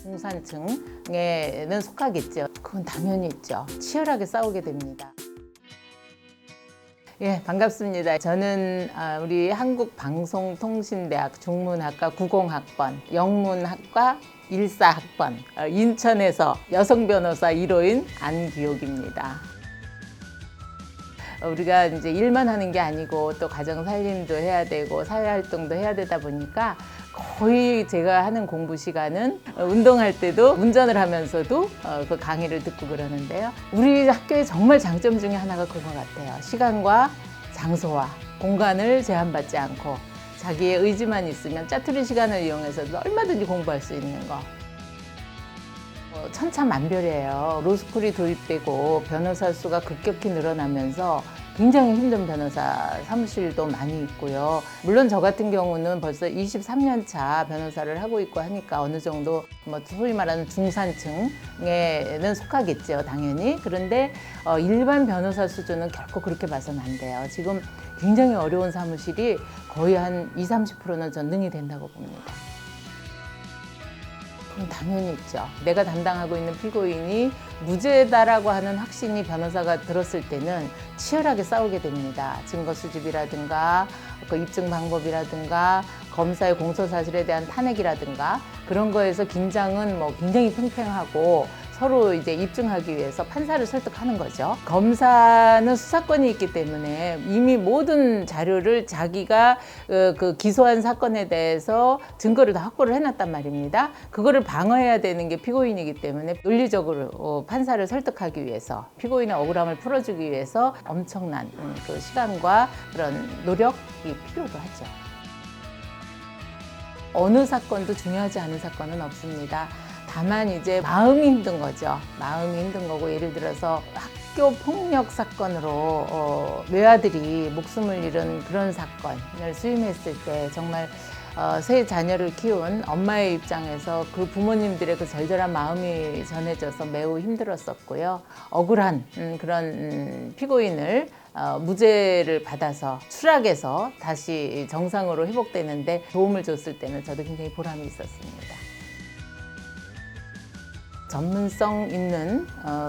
중산층에는 속하겠죠. 그건 당연히 있죠. 치열하게 싸우게 됩니다. 예, 반갑습니다. 저는 우리 한국방송통신대학 중문학과 90학번, 영문학과 14학번, 인천에서 여성 변호사 1호인 안기옥입니다. 우리가 이제 일만 하는 게 아니고 또 가정 살림도 해야 되고 사회활동도 해야 되다 보니까 거의 제가 하는 공부 시간은 운동할 때도 운전을 하면서도 그 강의를 듣고 그러는데요. 우리 학교의 정말 장점 중에 하나가 그거 같아요. 시간과 장소와 공간을 제한받지 않고 자기의 의지만 있으면 짜투리 시간을 이용해서도 얼마든지 공부할 수 있는 거. 천차만별이에요. 로스쿨이 도입되고 변호사 수가 급격히 늘어나면서 굉장히 힘든 변호사 사무실도 많이 있고요. 물론 저 같은 경우는 벌써 23년 차 변호사를 하고 있고 하니까 어느 정도 소위 말하는 중산층에는 속하겠죠, 당연히. 그런데 일반 변호사 수준은 결코 그렇게 봐서는 안 돼요. 지금 굉장히 어려운 사무실이 거의 한 20~30%는 전능이 된다고 봅니다. 그럼 당연히 있죠. 내가 담당하고 있는 피고인이 무죄다라고 하는 확신이 변호사가 들었을 때는 치열하게 싸우게 됩니다. 증거 수집이라든가 그 입증 방법이라든가 검사의 공소 사실에 대한 탄핵이라든가 그런 거에서 긴장은 굉장히 팽팽하고 서로 이제 입증하기 위해서 판사를 설득하는 거죠. 검사는 수사권이 있기 때문에 이미 모든 자료를 자기가 그 기소한 사건에 대해서 증거를 다 확보를 해놨단 말입니다. 그거를 방어해야 되는 게 피고인이기 때문에 논리적으로 판사를 설득하기 위해서 피고인의 억울함을 풀어주기 위해서 엄청난 그 시간과 그런 노력이 필요도 하죠. 어느 사건도 중요하지 않은 사건은 없습니다. 다만 이제 마음이 힘든 거죠. 마음이 힘든 거고, 예를 들어서 학교 폭력 사건으로 외아들이 목숨을 잃은 그런 사건을 수임했을 때 정말 세 자녀를 키운 엄마의 입장에서 그 부모님들의 그 절절한 마음이 전해져서 매우 힘들었었고요. 억울한 그런 피고인을 무죄를 받아서 추락해서 다시 정상으로 회복되는데 도움을 줬을 때는 저도 굉장히 보람이 있었습니다. 전문성 있는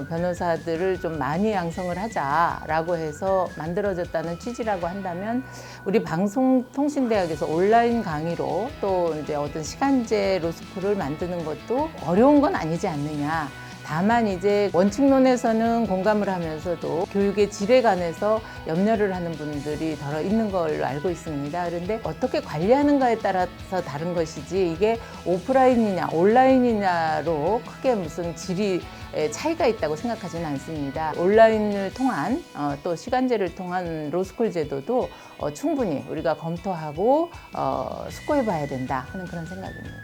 변호사들을 좀 많이 양성을 하자라고 해서 만들어졌다는 취지라고 한다면 우리 방송통신대학에서 온라인 강의로 또 이제 어떤 시간제 로스쿨을 만드는 것도 어려운 건 아니지 않느냐. 다만 이제 원칙론에서는 공감을 하면서도 교육의 질에 관해서 염려를 하는 분들이 더러 있는 걸로 알고 있습니다. 그런데 어떻게 관리하는가에 따라서 다른 것이지 이게 오프라인이냐 온라인이냐로 크게 무슨 질이 차이가 있다고 생각하지는 않습니다. 온라인을 통한 또 시간제를 통한 로스쿨 제도도 충분히 우리가 검토하고 숙고해 봐야 된다 하는 그런 생각입니다.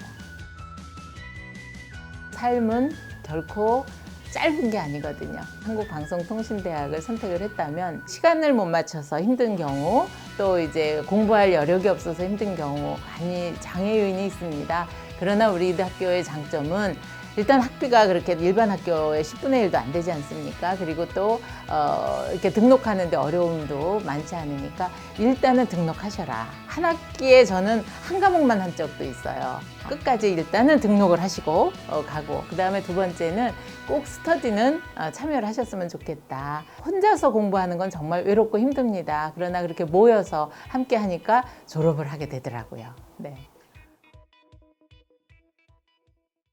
삶은 결코 짧은 게 아니거든요. 한국방송통신대학을 선택을 했다면 시간을 못 맞춰서 힘든 경우 또 이제 공부할 여력이 없어서 힘든 경우 많이 장애 요인이 있습니다. 그러나 우리 학교의 장점은 일단 학비가 그렇게 일반 학교의 10분의 1도 안 되지 않습니까? 그리고 또 이렇게 등록하는데 어려움도 많지 않으니까 일단은 등록하셔라. 한 학기에 저는 한 과목만 한 적도 있어요. 끝까지 일단은 등록을 하시고 가고, 그 다음에 두 번째는 꼭 스터디는 참여를 하셨으면 좋겠다. 혼자서 공부하는 건 정말 외롭고 힘듭니다. 그러나 그렇게 모여서 함께 하니까 졸업을 하게 되더라고요. 네.